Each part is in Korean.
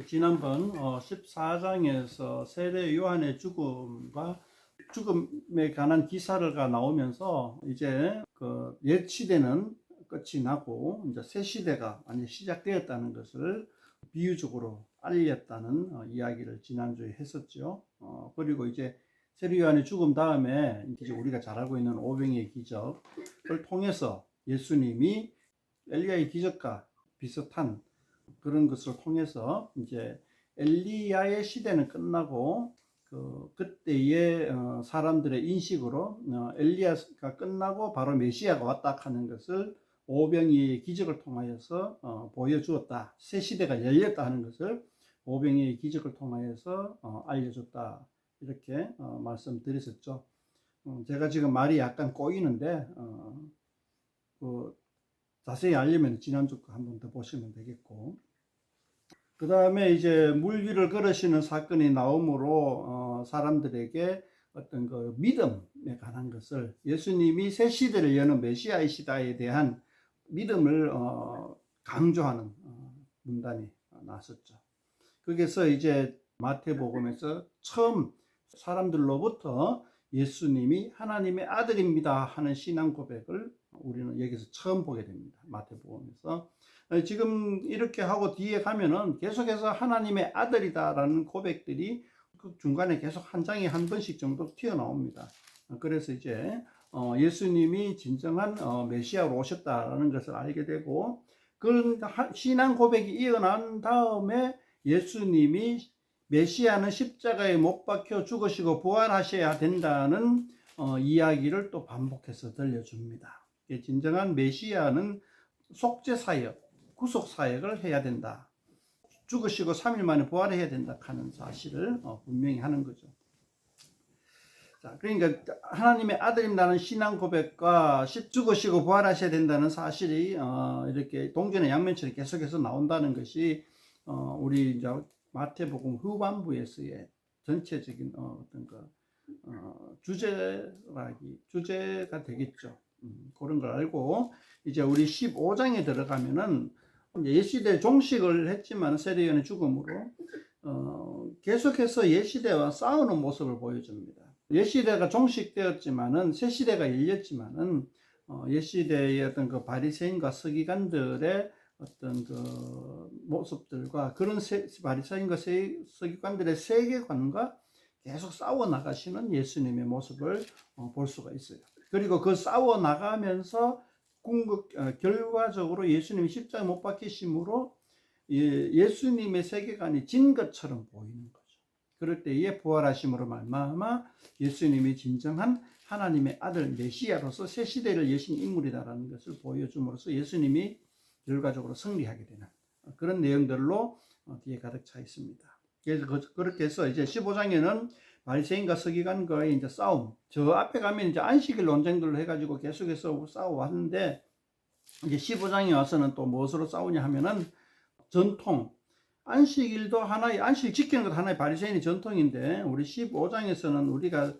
지난번 14장에서 세례 요한의 죽음과 죽음에 관한 기사가 나오면서 이제 그 옛 시대는 끝이 나고 이제 새 시대가 완전히 시작되었다는 것을 비유적으로 알렸다는 이야기를 지난주에 했었죠. 그리고 이제 세례 요한의 죽음 다음에 이제 우리가 잘 알고 있는 오병이의 기적을 통해서 예수님이 엘리야의 기적과 비슷한 그런 것을 통해서 이제 엘리야의 시대는 끝나고 그때의 사람들의 인식으로 엘리야가 끝나고 바로 메시아가 왔다 하는 것을 오병이의 기적을 통하여서 보여주었다. 새 시대가 열렸다 하는 것을 오병이의 기적을 통하여서 알려줬다. 이렇게 말씀드렸었죠. 제가 지금 말이 약간 꼬이는데 자세히 알려면 지난주 거 한 번 더 보시면 되겠고, 그 다음에 이제 물 위를 걸으시는 사건이 나오므로 사람들에게 어떤 그 믿음에 관한 것을, 예수님이 새 시대를 여는 메시아이시다에 대한 믿음을 강조하는 문단이 나왔었죠. 거기서 이제 마태복음에서 처음 사람들로부터 예수님이 하나님의 아들입니다 하는 신앙 고백을 우리는 여기서 처음 보게 됩니다. 마태복음에서. 지금 이렇게 하고 뒤에 가면은 계속해서 하나님의 아들이다라는 고백들이 그 중간에 계속 한 장에 한 번씩 정도 튀어나옵니다. 그래서 이제 예수님이 진정한 메시아로 오셨다라는 것을 알게 되고, 그런 신앙 고백이 일어난 다음에 예수님이 메시아는 십자가에 못 박혀 죽으시고 부활하셔야 된다는 이야기를 또 반복해서 들려줍니다. 진정한 메시아는 속죄사역, 구속사역을 해야 된다. 죽으시고 3일 만에 부활해야 된다 하는 사실을 분명히 하는 거죠. 자, 그러니까 하나님의 아들임라는 신앙 고백과 죽으시고 부활하셔야 된다는 사실이 이렇게 동전의 양면처럼 계속해서 나온다는 것이 우리 이제 마태복음 후반부에서의 전체적인 어떤 주제가 되겠죠. 그런 걸 알고 이제 우리 15장에 들어가면은 옛시대 종식을 했지만 세례 요한의 죽음으로 계속해서 옛시대와 싸우는 모습을 보여줍니다. 옛시대가 종식되었지만은 새 시대가 열렸지만은 옛시대의 어떤 그 바리새인과 서기관들의 어떤 그 모습들과 그런 바리새인과 서기관들의 세계관과 계속 싸워 나가시는 예수님의 모습을 볼 수가 있어요. 그리고 그 싸워 나가면서 결과적으로 예수님이 십자가에 못 박히심으로 예수님의 세계관이 진 것처럼 보이는 거죠. 그럴 때에 부활하심으로 말미암아 예수님이 진정한 하나님의 아들 메시아로서 새 시대를 여신 인물이다라는 것을 보여줌으로써 예수님이 결과적으로 승리하게 되는 그런 내용들로 뒤에 가득 차 있습니다. 그래서 그렇게 해서 이제 15장에는 바리새인과 서기관과의 이제 싸움, 저 앞에 가면 이제 안식일 논쟁들로 해가지고 계속해서 싸워왔는데, 이제 15장에 와서는 또 무엇으로 싸우냐 하면은 전통, 안식일도 하나의, 안식 지키는 것 하나의 바리새인의 전통인데, 우리 15장에서는 우리가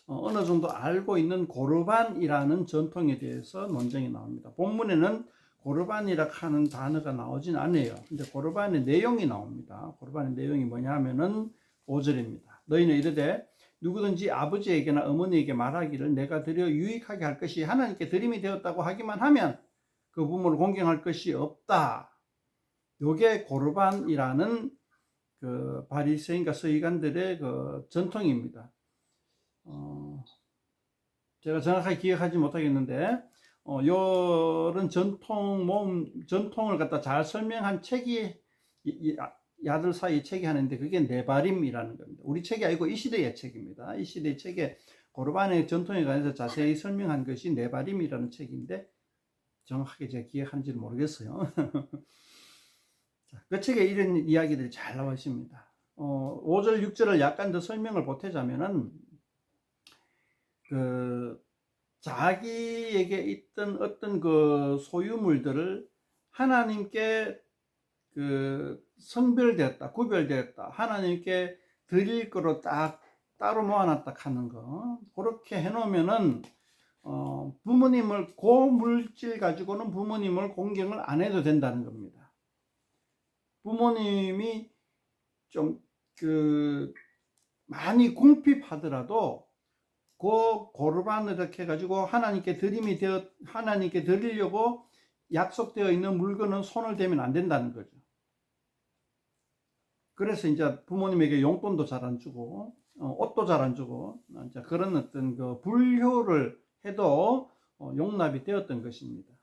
어느 정도 알고 있는 고르반이라는 전통에 대해서 논쟁이 나옵니다. 본문에는 고르반이라 하는 단어가 나오진 않아요. 근데 고르반의 내용이 나옵니다. 고르반의 내용이 뭐냐 하면은 5절입니다. 너희는 이르되 누구든지 아버지에게나 어머니에게 말하기를 내가 드려 유익하게 할 것이 하나님께 드림이 되었다고 하기만 하면 그 부모를 공경할 것이 없다. 요게 고르반이라는 그 바리새인과 서기관들의 그 전통입니다. 제가 정확하게 기억하지 못하겠는데 요런 전통을 갖다 잘 설명한 책이 야들 사이 책이 하는데 그게 네바림이라는 겁니다. 우리 책이 아니고 이 시대의 책입니다. 이 시대의 책에 고르반의 전통에 관해서 자세히 설명한 것이 네바림이라는 책인데 정확하게 제가 기억하는지는 모르겠어요. 그 책에 이런 이야기들이 잘 나와 있습니다. 5절, 6절을 약간 더 설명을 보태자면은 자기에게 있던 어떤 그 소유물들을 하나님께 성별되었다, 구별되었다, 하나님께 드릴 거로 딱 따로 모아놨다 하는 거, 그렇게 해놓으면은 부모님을, 그 물질 가지고는 부모님을 공경을 안 해도 된다는 겁니다. 부모님이 좀 많이 궁핍하더라도 그 고르반을 이렇게 해가지고 하나님께 드리려고 약속되어 있는 물건은 손을 대면 안 된다는 거죠. 그래서 이제 부모님에게 용돈도 잘 안 주고 옷도 잘 안 주고 이제 그런 어떤 그 불효를 해도 용납이 되었던 것입니다.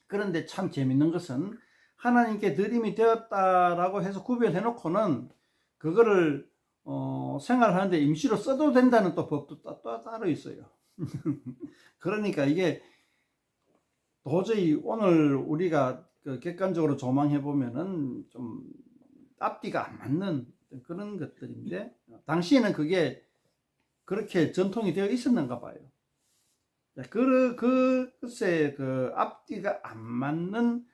그런데 참 재밌는 것은 하나님께 드림이 되었다라고 해서 구별해 놓고는 그거를 생활하는데 임시로 써도 된다는 또 법도 따로 있어요. 그러니까 이게 도저히 오늘 우리가 객관적으로 조망해 보면은 좀 앞뒤가 안 맞는 그런 것들인데, 당시에는 그게 그렇게 전통이 되어 있었는가 봐요. 글쎄 그 앞뒤가 안 맞는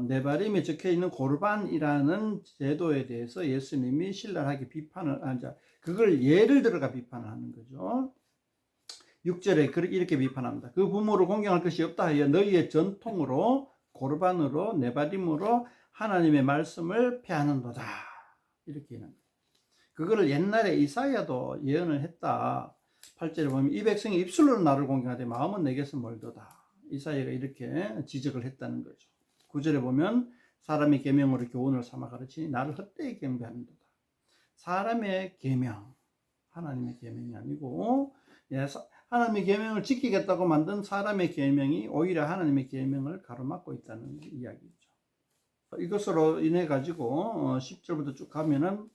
네바림에 적혀 있는 고르반이라는 제도에 대해서 예수님이 신랄하게 그걸 예를 들어가 비판을 하는 거죠. 6절에 이렇게 비판합니다. 그 부모를 공경할 것이 없다 하여 너희의 전통으로 고르반으로 네바림으로 하나님의 말씀을 폐하는도다. 이렇게 하는 거예요. 그거를 옛날에 이사야도 예언을 했다. 8절에 보면 이 백성이 입술로는 나를 공경하되 마음은 내게서 멀도다. 이사야가 이렇게 지적을 했다는 거죠. 9절에 보면 사람의 계명으로 교훈을 삼아 가르치니 나를 헛되이 경배하는도다. 사람의 계명, 하나님의 계명이 아니고 하나님의 계명을 지키겠다고 만든 사람의 계명이 오히려 하나님의 계명을 가로막고 있다는 이야기죠. 이것으로 인해 가지고 10절부터 쭉 가면은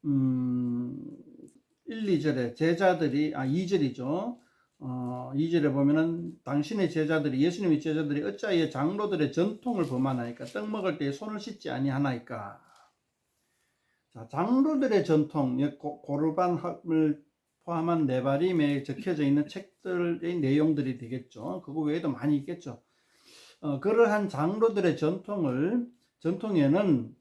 1, 2절에 제자들이 2절이죠. 2절에 보면은 당신의 제자들이 예수님의 제자들이 어찌하여 장로들의 전통을 범하나이까 떡 먹을 때 손을 씻지 아니하나이까. 자, 장로들의 전통, 고르반을 포함한 네바림에 적혀져 있는 책들의 내용들이 되겠죠. 그거 외에도 많이 있겠죠. 그러한 장로들의 전통에는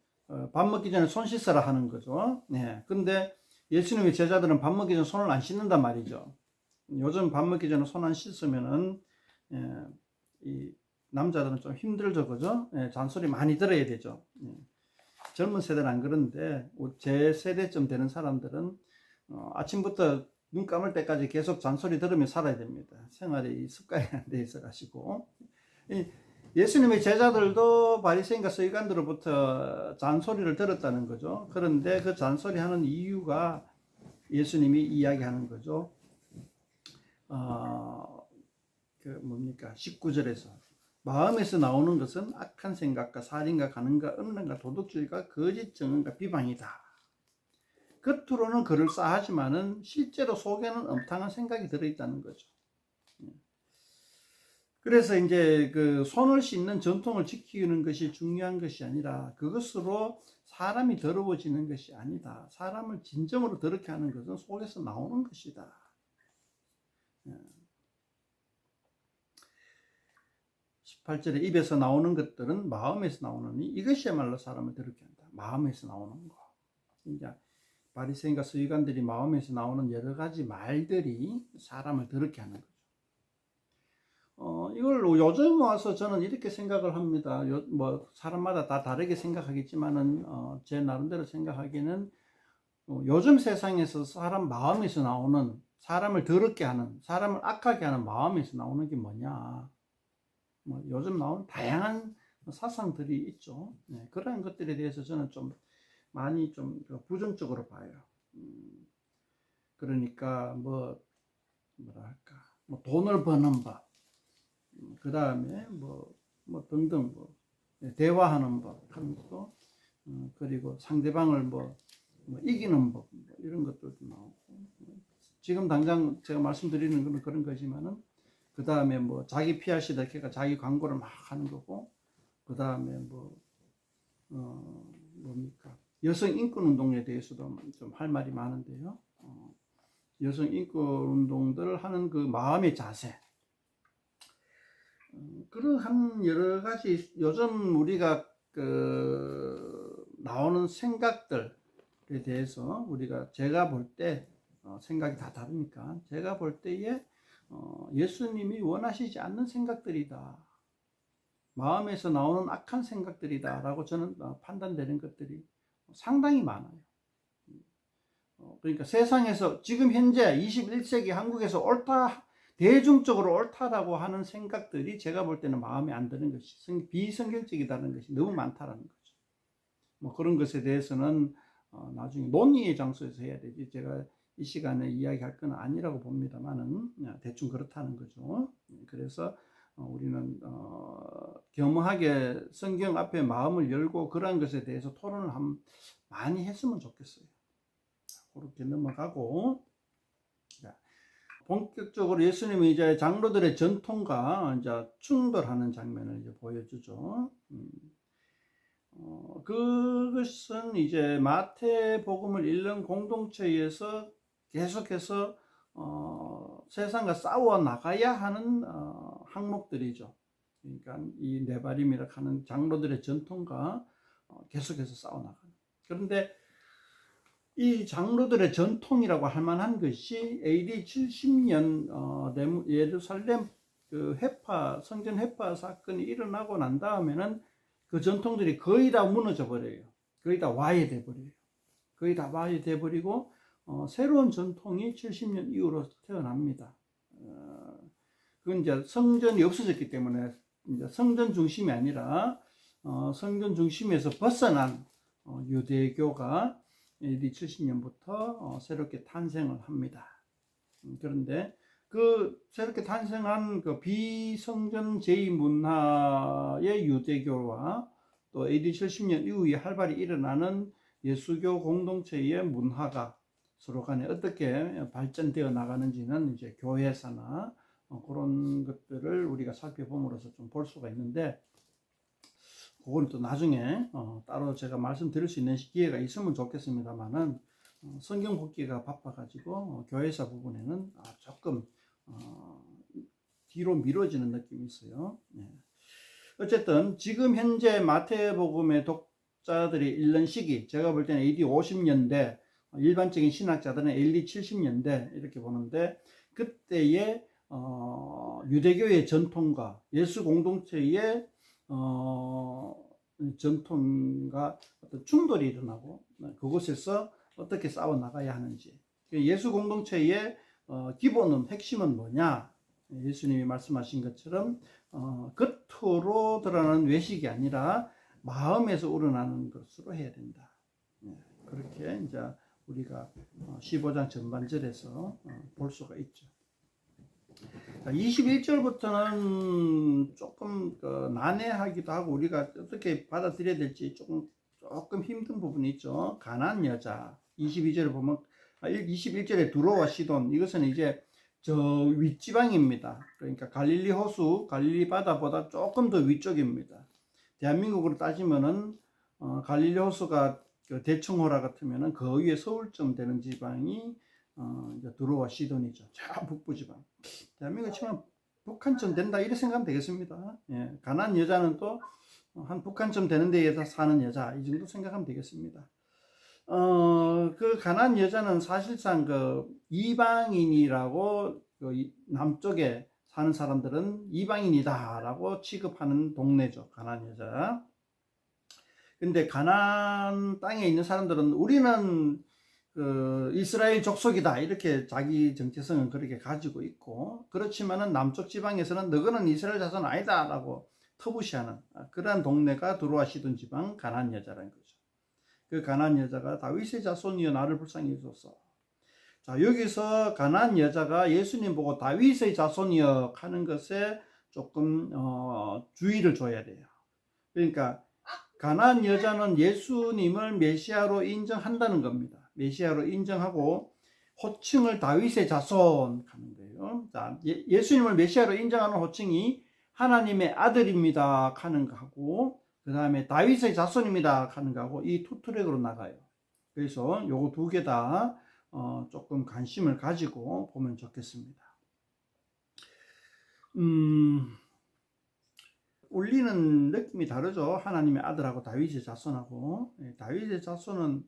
밥 먹기 전에 손 씻으라 하는 거죠. 네. 근데 예수님의 제자들은 밥 먹기 전에 손을 안 씻는단 말이죠. 요즘 밥 먹기 전에 손 안 씻으면은 이 남자들은 좀 힘들죠, 그죠? 잔소리 많이 들어야 되죠. 젊은 세대는 안 그런데 제 세대쯤 되는 사람들은 아침부터 눈 감을 때까지 계속 잔소리 들으며 살아야 됩니다. 생활이 습관이 안 돼 있어 가지고. 예수님의 제자들도 바리새인과 서기관들로부터 잔소리를 들었다는 거죠. 그런데 그 잔소리하는 이유가 예수님이 이야기하는 거죠. 19절에서 마음에서 나오는 것은 악한 생각과 살인과 간음과 음란과 도둑질과 거짓 증언과 비방이다. 겉으로는 그럴싸하지만은 실제로 속에는 엄탕한 생각이 들어있다는 거죠. 그래서 이제 그 손을 씻는 전통을 지키는 것이 중요한 것이 아니라 그것으로 사람이 더러워지는 것이 아니다. 사람을 진정으로 더럽게 하는 것은 속에서 나오는 것이다. 18절에 입에서 나오는 것들은 마음에서 나오느니 이것이야말로 사람을 더럽게 한다. 마음에서 나오는 거. 이제 바리새인과 서기관들이 마음에서 나오는 여러 가지 말들이 사람을 더럽게 하는 거죠. 이걸 요즘 와서 저는 이렇게 생각을 합니다. 뭐 사람마다 다 다르게 생각하겠지만은 제 나름대로 생각하기에는 요즘 세상에서 사람 마음에서 나오는 사람을 더럽게 하는 사람을 악하게 하는 마음에서 나오는 게 뭐냐? 뭐 요즘 나오는 다양한 사상들이 있죠. 네, 그런 것들에 대해서 저는 좀 많이 좀 부정적으로 봐요. 그러니까 뭐랄까 돈을 버는 법, 그 다음에 뭐 등등 대화하는 법 하는 것도 그리고 상대방을 이기는 법 이런 것들도 나오고 지금 당장 제가 말씀드리는 건 그런 거지만은 그 다음에 자기 PR 시다 그러니까 자기 광고를 막 하는 거고 그 다음에 여성 인권 운동에 대해서도 좀 할 말이 많은데요. 여성 인권 운동들을 하는 그 마음의 자세 그러한 여러 가지 요즘 우리가 나오는 생각들에 대해서 제가 볼 때 생각이 다 다르니까 제가 볼 때에 예수님이 원하시지 않는 생각들이다. 마음에서 나오는 악한 생각들이다 라고 저는 판단되는 것들이 상당히 많아요. 그러니까 세상에서 지금 현재 21세기 한국에서 옳다, 대중적으로 옳다라고 하는 생각들이 제가 볼 때는 마음에 안 드는 것이 비성경적이다는 것이 너무 많다라는 거죠. 뭐 그런 것에 대해서는 나중에 논의의 장소에서 해야 되지, 제가 이 시간에 이야기할 건 아니라고 봅니다만은 대충 그렇다는 거죠. 그래서 우리는 겸허하게 성경 앞에 마음을 열고 그러한 것에 대해서 토론을 많이 했으면 좋겠어요. 그렇게 넘어가고, 본격적으로 예수님이 이제 장로들의 전통과 이제 충돌하는 장면을 이제 보여주죠. 그것은 이제 마태복음을 읽는 공동체에서 계속해서 세상과 싸워 나가야 하는 항목들이죠. 그러니까 이 네바림이라 하는 장로들의 전통과 계속해서 싸워 나가는. 그런데 이 장로들의 전통이라고 할 만한 것이 AD 70년 예루살렘 그 성전 회파 사건이 일어나고 난 다음에는 그 전통들이 거의 다 무너져 버려요. 거의 다 와해돼 버려요. 거의 다 와해돼 버리고 새로운 전통이 70년 이후로 태어납니다. 그건 이제 성전이 없어졌기 때문에 이제 성전 중심이 아니라 성전 중심에서 벗어난 유대교가 AD 70년부터 새롭게 탄생을 합니다. 그런데 그 새롭게 탄생한 그 비성전 제2문화의 유대교와 또 AD 70년 이후에 활발히 일어나는 예수교 공동체의 문화가 서로 간에 어떻게 발전되어 나가는지는 이제 교회사나 그런 것들을 우리가 살펴봄으로써 좀 볼 수가 있는데, 그건 또 나중에 따로 제가 말씀드릴 수 있는 기회가 있으면 좋겠습니다만은 성경 복기가 바빠가지고 교회사 부분에는 조금 뒤로 미뤄지는 느낌이 있어요. 네. 어쨌든 지금 현재 마태복음의 독자들이 읽는 시기, 제가 볼 때는 AD 50년대, 일반적인 신학자들은 AD 70년대 이렇게 보는데, 그때의 유대교의 전통과 예수 공동체의 전통과 어떤 충돌이 일어나고 그곳에서 어떻게 싸워 나가야 하는지, 예수 공동체의 기본은 핵심은 뭐냐, 예수님이 말씀하신 것처럼 겉으로 드러나는 외식이 아니라 마음에서 우러나는 것으로 해야 된다. 그렇게 이제 우리가 15장 전반절에서 볼 수가 있죠. 21절부터는 조금 난해하기도 하고 우리가 어떻게 받아들여야 될지 조금 힘든 부분이 있죠. 가나안 여자 22절을 보면 21절에 두로와 시돈, 이것은 이제 저 윗지방입니다. 그러니까 갈릴리 호수, 갈릴리 바다보다 조금 더 위쪽입니다. 대한민국으로 따지면은 갈릴리 호수가 그 대청호라 같으면은 그 위에 서울쯤 되는 지방이 이제 두로와 시돈이죠. 저 북부 지방. 대한민국 치면 북한쯤 된다 이렇게 생각하면 되겠습니다. 예, 가난한 여자는 또 한 북한쯤 되는 데에서 사는 여자, 이 정도 생각하면 되겠습니다. 그 가난한 여자는 사실상 그 이방인이라고 그 남쪽에 사는 사람들은 이방인이다라고 취급하는 동네죠. 가난한 여자. 근데 가나안 땅에 있는 사람들은 우리는 그 이스라엘 족속이다 이렇게 자기 정체성은 그렇게 가지고 있고, 그렇지만은 남쪽 지방에서는 너희는 이스라엘 자손 아니다라고 터부시하는 그러한 동네가 두로와 시돈 지방 가나안 여자라는 거죠. 그 가나안 여자가 다윗의 자손이여 나를 불쌍히 여소서. 자, 여기서 가나안 여자가 예수님 보고 다윗의 자손이여 하는 것에 조금 주의를 줘야 돼요. 그러니까 가나안 여자는 예수님을 메시아로 인정한다는 겁니다. 메시아로 인정하고 호칭을 다윗의 자손 하는 거예요. 자, 예수님을 메시아로 인정하는 호칭이 하나님의 아들입니다 하는 거하고, 그 다음에 다윗의 자손입니다 하는 거하고 이 투 트랙으로 나가요. 그래서 요거 두 개 다 조금 관심을 가지고 보면 좋겠습니다. 울리는 느낌이 다르죠. 하나님의 아들하고 다윗의 자손하고. 다윗의 자손은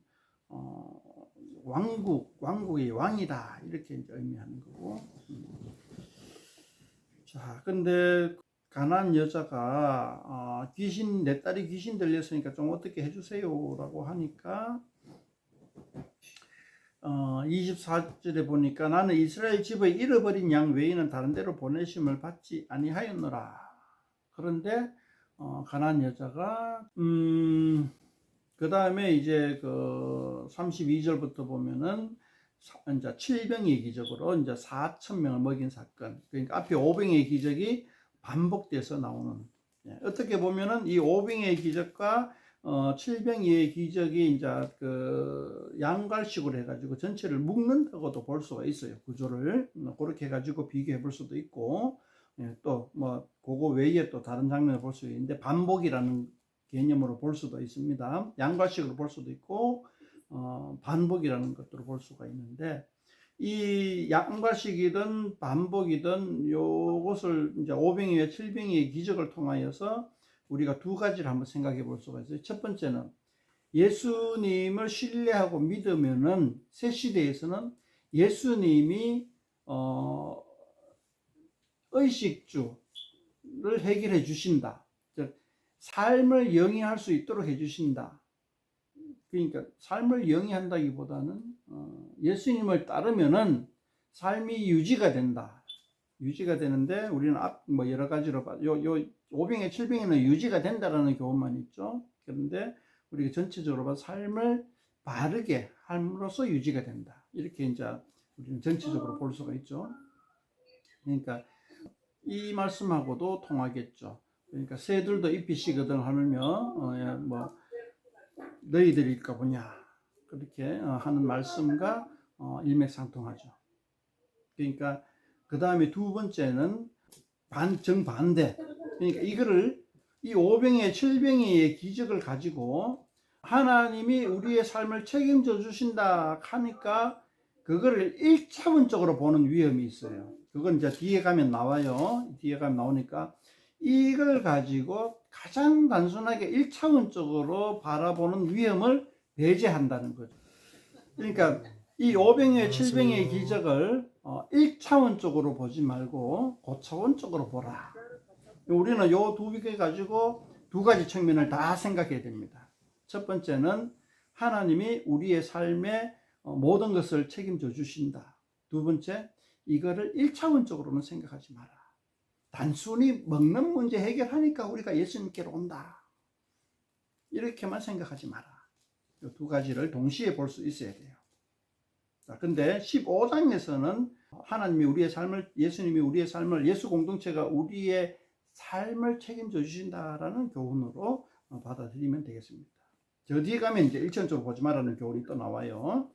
왕국의 왕이다 이렇게 이제 의미하는 거고. 자, 근데 가난한 여자가 내 딸이 귀신 들렸으니까 좀 어떻게 해주세요라고 하니까 24절에 보니까 나는 이스라엘 집의 잃어버린 양 외에는 다른 데로 보내심을 받지 아니하였노라. 그런데 가난한 여자가 그 다음에 이제 그 32절부터 보면은 이제 7병의 기적으로 이제 4,000명을 먹인 사건. 그러니까 앞에 5병의 기적이 반복돼서 나오는. 어떻게 보면은 이 5병의 기적과 7병의 기적이 이제 그 양갈식으로 해가지고 전체를 묶는다고도 볼 수가 있어요. 구조를 그렇게 해가지고 비교해 볼 수도 있고, 또 뭐 그거 외에 또 다른 장면을 볼 수 있는데 반복이라는 개념으로 볼 수도 있습니다. 양갈식으로 볼 수도 있고 반복이라는 것들을 볼 수가 있는데, 이 양갈식이든 반복이든 요것을 이제 5병의 7병의 기적을 통하여서 우리가 두 가지를 한번 생각해 볼 수가 있어요. 첫 번째는 예수님을 신뢰하고 믿으면은 새 시대에서는 예수님이 의식주를 해결해 주신다. 즉 삶을 영위할 수 있도록 해 주신다. 그러니까 삶을 영위한다기보다는 예수님을 따르면은 삶이 유지가 된다. 유지가 되는데 우리는 뭐 여러 가지로 요 5병에 7병에는 유지가 된다라는 교훈만 있죠. 그런데 우리가 전체적으로 봐서 삶을 바르게 함으로써 유지가 된다. 이렇게 이제 우리는 전체적으로 볼 수가 있죠. 그러니까 이 말씀하고도 통하겠죠. 그러니까 새들도 잎이 시거든 하며 뭐 너희들일까 보냐 그렇게 하는 말씀과 일맥상통하죠. 그러니까 그 다음에 두 번째는 정반대. 그러니까 이거를 이 5병의 7병의 기적을 가지고 하나님이 우리의 삶을 책임져 주신다 하니까 그거를 1차원적으로 보는 위험이 있어요. 그건 이제 뒤에 가면 나와요. 뒤에 가면 나오니까 이걸 가지고 가장 단순하게 1차원적으로 바라보는 위험을 배제한다는 거죠. 그러니까 이 5병의 7병의 기적을 1차원적으로 보지 말고 고차원적으로 보라. 우리는 요 두 개 가지고 두 가지 측면을 다 생각해야 됩니다. 첫 번째는 하나님이 우리의 삶에 모든 것을 책임져 주신다. 두 번째, 이거를 1차원적으로는 생각하지 마라. 단순히 먹는 문제 해결하니까 우리가 예수님께로 온다. 이렇게만 생각하지 마라. 이 두 가지를 동시에 볼 수 있어야 돼요. 자, 근데 15장에서는 하나님이 우리의 삶을, 예수님이 우리의 삶을, 예수 공동체가 우리의 삶을 책임져 주신다라는 교훈으로 받아들이면 되겠습니다. 저 뒤에 가면 이제 일천적으로 보지 말라는 교훈이 또 나와요.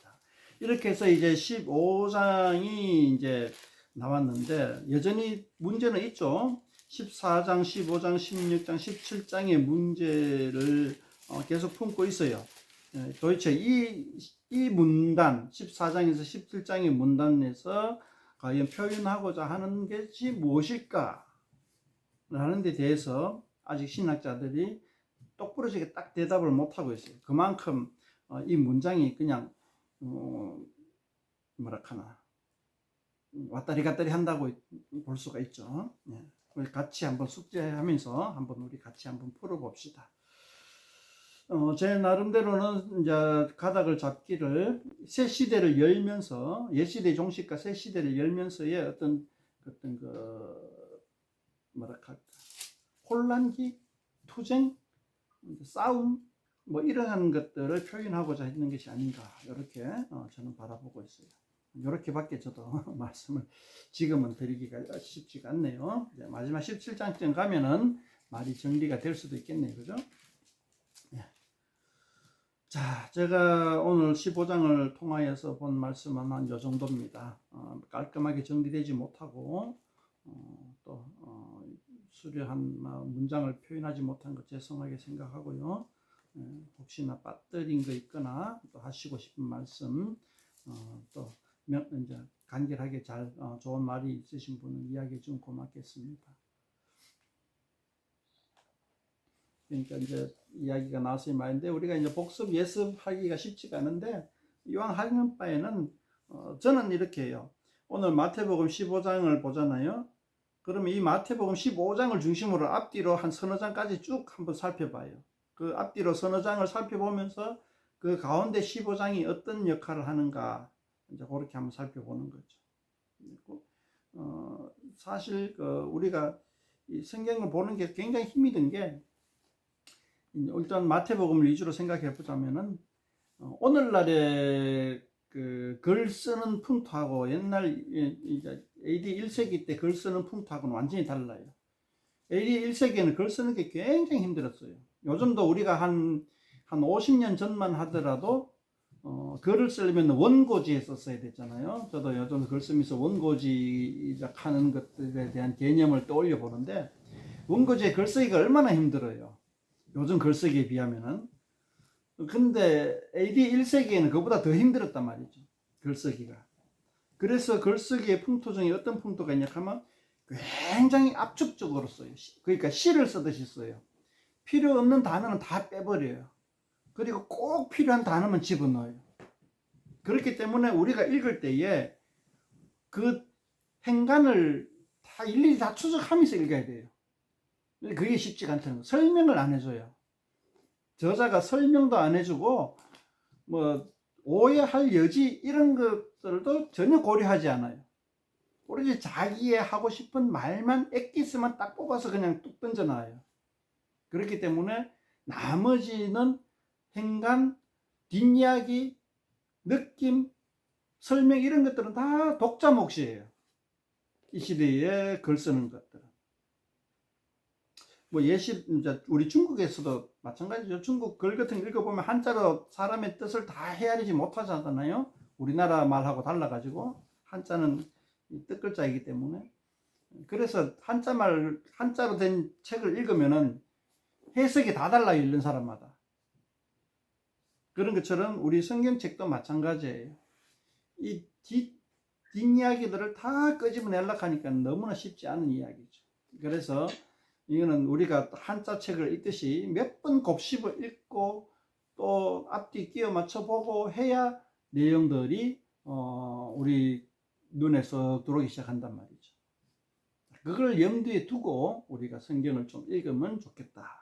자, 이렇게 해서 이제 15장이 이제 나왔는데 여전히 문제는 있죠. 14장, 15장, 16장, 17장의 문제를 계속 품고 있어요. 도대체 이 문단, 14장에서 17장의 문단에서 과연 표현하고자 하는 것이 무엇일까? 라는 데 대해서 아직 신학자들이 똑부러지게 딱 대답을 못하고 있어요. 그만큼 이 문장이 그냥 뭐랄까나 왔다리 갔다리 한다고 볼 수가 있죠. 같이 한번 숙제하면서 한번 우리 같이 한번 풀어봅시다. 제 나름대로는 이제 가닥을 잡기를 새 시대를 열면서 옛시대 종식과 새 시대를 열면서의 어떤 뭐랄까 혼란기, 투쟁, 싸움 뭐 이러한 것들을 표현하고자 했는 것이 아닌가 이렇게 저는 바라보고 있어요. 이렇게밖에 저도 말씀을 지금은 드리기가 쉽지가 않네요. 이제 마지막 17장쯤 가면은 말이 정리가 될 수도 있겠네요. 그죠? 예. 자, 제가 오늘 15장을 통하여서 본 말씀은 한 요 정도입니다. 깔끔하게 정리되지 못하고 또 수려한 문장을 표현하지 못한 것 죄송하게 생각하고요. 혹시나 빠뜨린 거 있거나 또 하시고 싶은 말씀 또 이제 간결하게 잘 좋은 말이 있으신 분은 이야기해 주면 고맙겠습니다. 그러니까 이제 이야기가 나와서 이 말인데 우리가 이제 복습 예습하기가 쉽지가 않은데 이왕 하는 바에는 저는 이렇게 해요. 오늘 마태복음 15장을 보잖아요. 그러면 이 마태복음 15장을 중심으로 앞뒤로 한 서너 장까지 쭉 한번 살펴봐요. 그 앞뒤로 서너 장을 살펴보면서 그 가운데 15장이 어떤 역할을 하는가 이제 그렇게 한번 살펴보는 거죠. 사실 우리가 이 성경을 보는 게 굉장히 힘이 든 게 일단 마태복음을 위주로 생각해 보자면은 오늘날의 그 글 쓰는 풍토하고 옛날 이제 AD 1세기 때 글 쓰는 풍토하고는 완전히 달라요. AD 1세기에는 글 쓰는 게 굉장히 힘들었어요. 요즘도 우리가 한 50년 전만 하더라도 글을 쓰려면 원고지에 썼어야 됐잖아요. 저도 요즘 글 쓰면서 원고지 하는 것들에 대한 개념을 떠올려 보는데 원고지에 글 쓰기가 얼마나 힘들어요. 요즘 글 쓰기에 비하면은. 근데 AD 1세기에는 그보다 더 힘들었단 말이죠. 글쓰기가. 그래서 글쓰기의 풍토 중에 어떤 풍토가 있냐 하면 굉장히 압축적으로 써요. 그러니까 시를 쓰듯이 써요. 필요 없는 단어는 다 빼버려요. 그리고 꼭 필요한 단어만 집어넣어요. 그렇기 때문에 우리가 읽을 때에 그 행간을 다 일일이 다 추적하면서 읽어야 돼요. 그게 쉽지가 않다는 거예요. 설명을 안 해줘요. 저자가 설명도 안 해주고 뭐 오해할 여지 이런 것들도 전혀 고려하지 않아요. 오로지 자기의 하고 싶은 말만 엑기스만 딱 뽑아서 그냥 뚝 던져놔요. 그렇기 때문에 나머지는 행간, 뒷이야기, 느낌, 설명 이런 것들은 다 독자 몫이에요. 이 시대에 글 쓰는 것들은. 뭐 이제 우리 중국에서도 마찬가지죠. 중국 글 같은 거 읽어보면 한자로 사람의 뜻을 다 헤아리지 못하잖아요. 우리나라 말하고 달라가지고 한자는 뜻글자이기 때문에. 그래서 한자로 된 책을 읽으면은 해석이 다 달라요. 읽는 사람마다. 그런 것처럼 우리 성경책도 마찬가지예요. 이 뒷이야기들을 다 끄집어내려고 하니까 너무나 쉽지 않은 이야기죠. 그래서 이거는 우리가 한자 책을 읽듯이 몇 번 곱씹어 읽고 또 앞뒤 끼워 맞춰 보고 해야 내용들이 우리 눈에 쏙 들어오기 시작한단 말이죠. 그걸 염두에 두고 우리가 성경을 좀 읽으면 좋겠다.